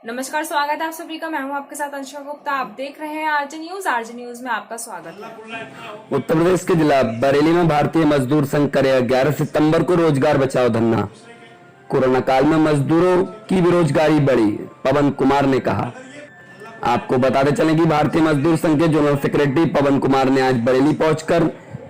नमस्कार, स्वागत है आप सभी का। मैं हूं आपके साथ अंशुल गुप्ता। आप देख रहे हैं आरजे न्यूज। आरजे न्यूज में आपका स्वागत है। उत्तर प्रदेश के जिला बरेली में भारतीय मजदूर संघ करेगा 11 सितंबर को रोजगार बचाओ धरना। कोरोना काल में मजदूरों की बेरोजगारी बढ़ी, पवन कुमार ने कहा। आपको बताते चलें कि भारतीय मजदूर संघ के जनरल सेक्रेटरी पवन कुमार ने आज बरेली पहुंचकर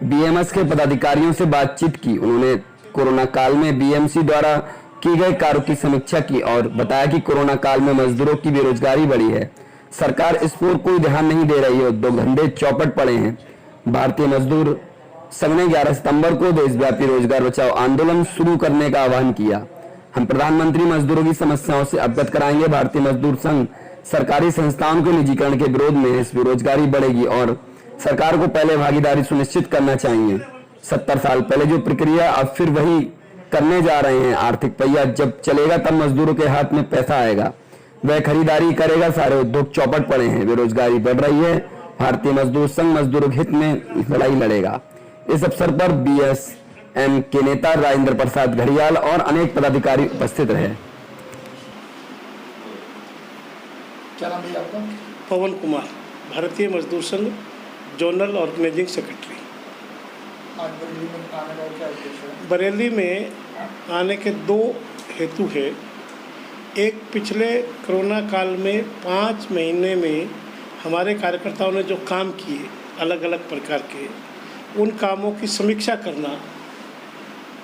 बीएमएस के पदाधिकारियों से बातचीत की। उन्होंने कोरोना काल में बीएमसी द्वारा किए गए कार्यों की समीक्षा की और बताया कि कोरोना काल में मजदूरों की बेरोजगारी बढ़ी है। सरकार इस पर कोई ध्यान नहीं दे रही है। उद्योग धंधे चौपट पड़े हैं। भारतीय मजदूर संघ ने 11 सितंबर को देशव्यापी रोजगार बचाओ आंदोलन शुरू करने का आह्वान किया। हम प्रधानमंत्री मजदूरों की समस्याओं से अवगत कराएंगे। भारतीय मजदूर संघ सरकारी संस्थाओं के निजीकरण के विरोध में इस बेरोजगारी बढ़ेगी और सरकार को पहले भागीदारी सुनिश्चित करना चाहिए। 70 साल पहले जो प्रक्रिया अब फिर वही करने जा रहे हैं। आर्थिक पहिया जब चलेगा तब मजदूरों के हाथ में पैसा आएगा, वह खरीदारी करेगा। सारे उद्योग चौपट पड़े हैं, बेरोजगारी बढ़ रही है। भारतीय मजदूर संघ मजदूरों के हित में लड़ाई लड़ेगा। इस अवसर पर बीएसएम के नेता राजेंद्र प्रसाद घड़ियाल और अनेक पदाधिकारी उपस्थित रहे। क्या नाम है आपका? पवन कुमार, भारतीय मजदूर संघ जोनल ऑर्गेनाइजिंग सेक्रेटरी। आज बरेली में आने का क्या उद्देश्य है? बरेली में आने के दो हेतु है। एक, पिछले कोरोना काल में 5 महीने में हमारे कार्यकर्ताओं ने जो काम किए अलग अलग प्रकार के, उन कामों की समीक्षा करना,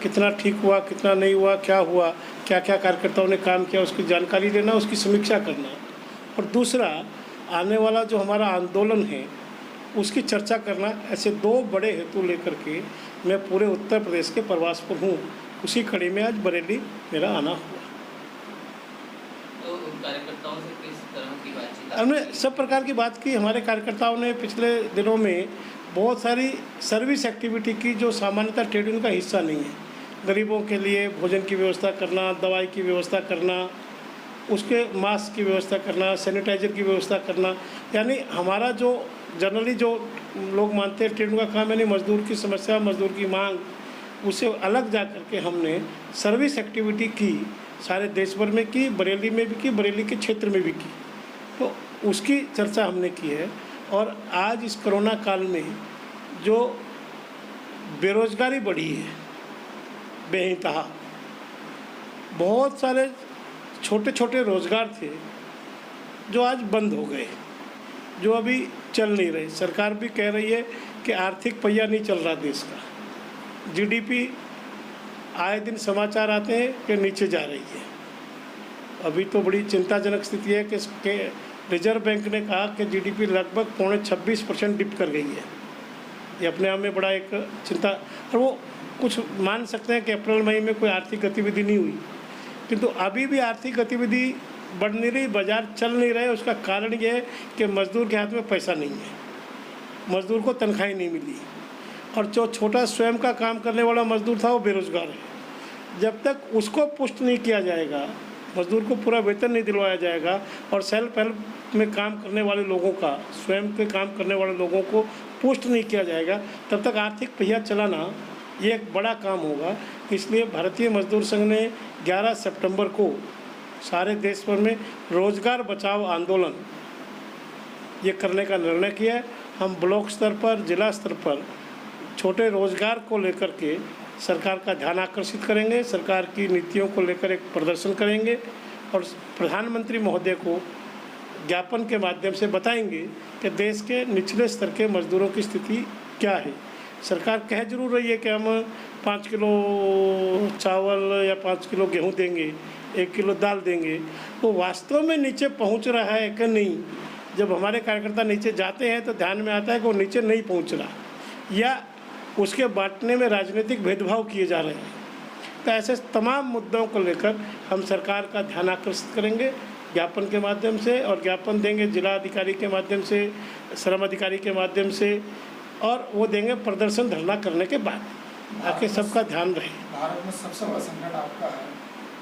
कितना ठीक हुआ, कितना नहीं हुआ, क्या हुआ, क्या क्या कार्यकर्ताओं ने काम किया, उसकी जानकारी लेना, उसकी समीक्षा करना। और दूसरा, आने वाला जो हमारा आंदोलन है उसकी चर्चा करना। ऐसे दो बड़े हेतु लेकर के मैं पूरे उत्तर प्रदेश के प्रवास पर हूँ। उसी कड़ी में आज बरेली मेरा आना हुआ। तो कार्यकर्ताओं से किस तरह की बातचीत? हमने सब प्रकार की बात की। हमारे कार्यकर्ताओं ने पिछले दिनों में बहुत सारी सर्विस एक्टिविटी की जो सामान्यतः ट्रेड यूनियन का हिस्सा नहीं है। गरीबों के लिए भोजन की व्यवस्था करना, दवाई की व्यवस्था करना, उसके मास्क की व्यवस्था करना, सैनिटाइजर की व्यवस्था करना, यानी हमारा जो जनरली जो लोग मानते हैं ट्रेड का काम, यानी मजदूर की समस्या, मजदूर की मांग, उससे अलग जा कर के हमने सर्विस एक्टिविटी की, सारे देश भर में की, बरेली में भी की, बरेली के क्षेत्र में भी की। तो उसकी चर्चा हमने की है। और आज इस कोरोना काल में जो बेरोजगारी बढ़ी है बेइंतहा, बहुत सारे छोटे छोटे रोज़गार थे जो आज बंद हो गए, जो अभी चल नहीं रहे। सरकार भी कह रही है कि आर्थिक पहिया नहीं चल रहा देश का। जीडीपी आए दिन समाचार आते हैं कि नीचे जा रही है। अभी तो बड़ी चिंताजनक स्थिति है कि रिजर्व बैंक ने कहा कि जीडीपी लगभग 26% डिप कर गई है। ये अपने आप में बड़ा एक चिंता। और वो कुछ मान सकते हैं कि अप्रैल मई में कोई आर्थिक गतिविधि नहीं हुई, किंतु अभी भी आर्थिक गतिविधि बढ़ नहीं रही, बाजार चल नहीं रहे। उसका कारण ये है कि मज़दूर के हाथ में पैसा नहीं है, मज़दूर को तनख्वाही नहीं मिली, और जो छोटा स्वयं का काम करने वाला मज़दूर था वो बेरोज़गार है। जब तक उसको पुष्ट नहीं किया जाएगा, मज़दूर को पूरा वेतन नहीं दिलवाया जाएगा, और सेल्फ हेल्प में काम करने वाले लोगों का, स्वयं के काम करने वाले लोगों को पुष्ट नहीं किया जाएगा, तब तक आर्थिक पहिया चलाना ये एक बड़ा काम होगा। इसलिए भारतीय मजदूर संघ ने 11 सितंबर को सारे देश भर में रोज़गार बचाओ आंदोलन ये करने का निर्णय किया है। हम ब्लॉक स्तर पर, जिला स्तर पर छोटे रोज़गार को लेकर के सरकार का ध्यान आकर्षित करेंगे, सरकार की नीतियों को लेकर एक प्रदर्शन करेंगे, और प्रधानमंत्री महोदय को ज्ञापन के माध्यम से बताएंगे कि देश के निचले स्तर के मजदूरों की स्थिति क्या है। सरकार कह जरूर रही है कि हम 5 किलो चावल या 5 किलो गेहूँ देंगे, 1 किलो दाल देंगे, तो वास्तव में नीचे पहुंच रहा है कि नहीं। जब हमारे कार्यकर्ता नीचे जाते हैं तो ध्यान में आता है कि वो नीचे नहीं पहुंच रहा, या उसके बांटने में राजनीतिक भेदभाव किए जा रहे हैं। तो ऐसे तमाम मुद्दों को लेकर हम सरकार का ध्यान आकर्षित करेंगे ज्ञापन के माध्यम से, और ज्ञापन देंगे जिला अधिकारी के माध्यम से, श्रम अधिकारी के माध्यम से, और वो देंगे प्रदर्शन धरना करने के बाद, ताकि सबका ध्यान रहे। भारत में सबसे बड़ा संकट आपका है,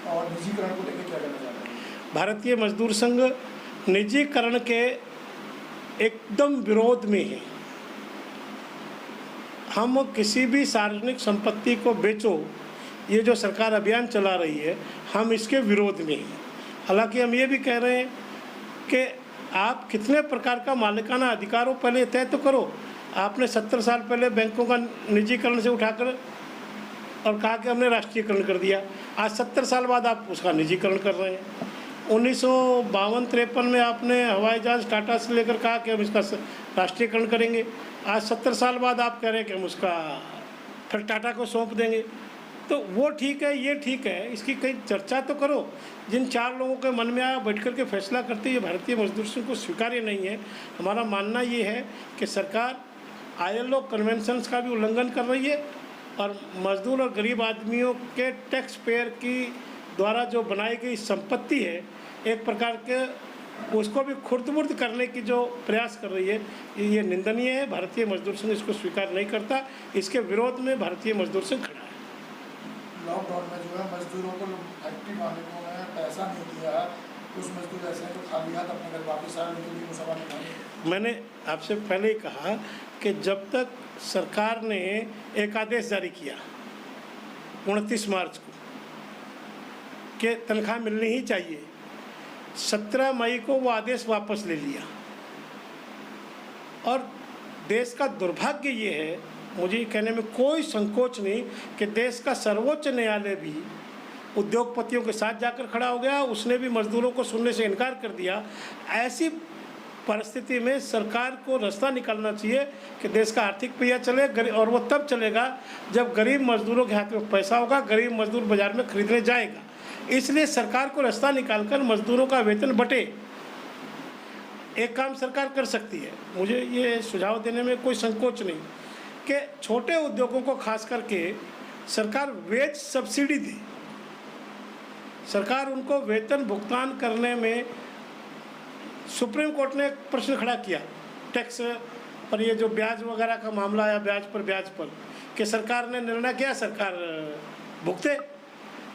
और निजीकरण को लेकर क्या करना चाहते हैं? भारतीय मजदूर संघ निजीकरण के एकदम विरोध में है। हम किसी भी सार्वजनिक संपत्ति को बेचो, ये जो सरकार अभियान चला रही है, हम इसके विरोध में हैं। हालांकि हम ये भी कह रहे हैं कि आप कितने प्रकार का मालिकाना अधिकारों पहले तय तो करो। आपने 70 साल पहले बैंकों का निजीकरण से उठाकर और कहा कि हमने राष्ट्रीयकरण कर दिया। आज 70 साल बाद आप उसका निजीकरण कर रहे हैं। 1952-53 में आपने हवाई जहाज टाटा से लेकर कहा कि हम इसका राष्ट्रीयकरण करेंगे। आज 70 साल बाद आप कह रहे हैं कि हम उसका फिर टाटा को सौंप देंगे। तो वो ठीक है, ये ठीक है, इसकी कई चर्चा तो करो। जिन 4 लोगों के मन में आया बैठ कर के फैसला करते ये भारतीय मजदूर संघ को स्वीकार्य नहीं है। हमारा मानना ये है कि सरकार ILO कन्वेंशंस का भी उल्लंघन कर रही है और मजदूर और गरीब आदमियों के टैक्स पेयर की द्वारा जो बनाई गई संपत्ति है, एक प्रकार के उसको भी खुर्द-बुर्द करने की जो प्रयास कर रही है, ये निंदनीय है। भारतीय मजदूर संघ इसको स्वीकार नहीं करता। इसके विरोध में भारतीय मजदूर संघ खड़ा है। लॉकडाउन में जो है मजदूरों को फैक्ट्री मालिकों ने पैसा नहीं दिया, कुछ मजदूर ऐसे हैं जो खाली हाथ अपने घर वापस आए, उनके लिए मुसावा निकाले। मैंने आपसे पहले ही कहा कि जब तक सरकार ने एक आदेश जारी किया 29 मार्च को कि तनख्वाह मिलनी ही चाहिए, 17 मई को वो आदेश वापस ले लिया। और देश का दुर्भाग्य ये है, मुझे कहने में कोई संकोच नहीं, कि देश का सर्वोच्च न्यायालय भी उद्योगपतियों के साथ जाकर खड़ा हो गया। उसने भी मजदूरों को सुनने से इनकार कर दिया। ऐसी परिस्थिति में सरकार को रास्ता निकालना चाहिए कि देश का आर्थिक पहिया चले, और वो तब चलेगा जब गरीब मजदूरों के हाथ में पैसा होगा, गरीब मजदूर बाजार में खरीदने जाएगा। इसलिए सरकार को रास्ता निकालकर मजदूरों का वेतन बटे। एक काम सरकार कर सकती है, मुझे ये सुझाव देने में कोई संकोच नहीं, कि छोटे उद्योगों को खास करके सरकार वेज सब्सिडी दे। सरकार उनको वेतन भुगतान करने में, सुप्रीम कोर्ट ने एक प्रश्न खड़ा किया टैक्स पर, ये जो ब्याज वगैरह का मामला आया, ब्याज पर, कि सरकार ने निर्णय किया सरकार भुगते,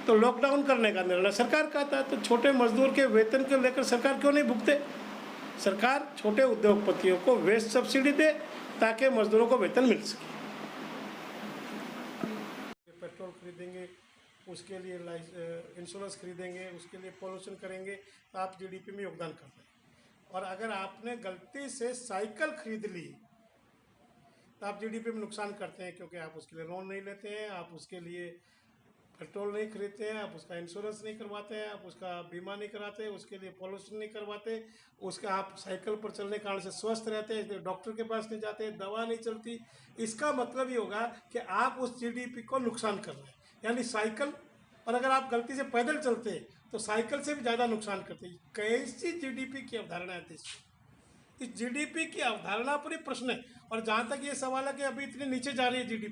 तो लॉकडाउन करने का निर्णय सरकार का था। तो छोटे मजदूर के वेतन को लेकर सरकार क्यों नहीं भुगते? सरकार छोटे उद्योगपतियों को वेज सब्सिडी दे ताकि मजदूरों को वेतन मिल सके। पेट्रोल खरीदेंगे, उसके लिए इंश्योरेंस खरीदेंगे, उसके लिए पॉल्यूशन करेंगे, तो आप GDP में योगदान कर रहे हैं। और अगर आपने गलती से साइकिल खरीद ली तो आप GDP में नुकसान करते हैं, क्योंकि आप उसके लिए लोन नहीं लेते हैं, आप उसके लिए पेट्रोल नहीं खरीदते हैं, आप उसका इंश्योरेंस नहीं करवाते हैं, आप उसका बीमा नहीं कराते, उसके लिए पॉल्यूशन नहीं करवाते, उसका आप साइकिल पर चलने के कारण से स्वस्थ रहते हैं, इसलिए डॉक्टर के पास नहीं जाते, दवा नहीं चलती। इसका मतलब ये होगा कि आप उस GDP को नुकसान कर रहे हैं, यानी साइकिल। और अगर आप गलती से पैदल चलते तो साइकिल से भी ज़्यादा नुकसान करते हैं। कैसी GDP की अवधारणा है देश? इस GDP की अवधारणा पर ही प्रश्न है। और जहाँ तक ये सवाल है कि अभी इतनी नीचे जा रही है GDP,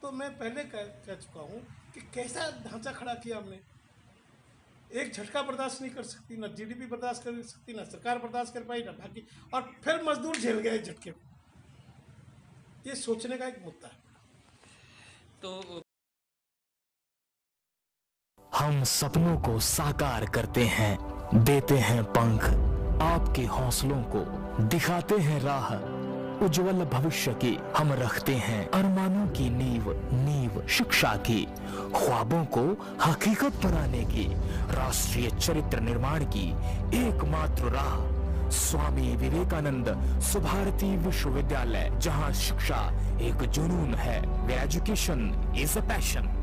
तो मैं पहले कह चुका हूँ कि कैसा ढांचा खड़ा किया हमने। एक झटका बर्दाश्त नहीं कर सकती, ना GDP बर्दाश्त कर सकती, ना सरकार बर्दाश्त कर पाई, ना बाकी, और फिर मजदूर झेल गए झटके को। ये सोचने का एक मुद्दा है। तो हम सपनों को साकार करते हैं, देते हैं पंख, आपके हौसलों को दिखाते हैं राह उज्जवल भविष्य की। हम रखते हैं अरमानों की नींव शिक्षा की, ख्वाबों को हकीकत बनाने की, राष्ट्रीय चरित्र निर्माण की एकमात्र राह स्वामी विवेकानंद सुभारती विश्वविद्यालय, जहां शिक्षा एक जुनून है, एजुकेशन इज अ पैशन।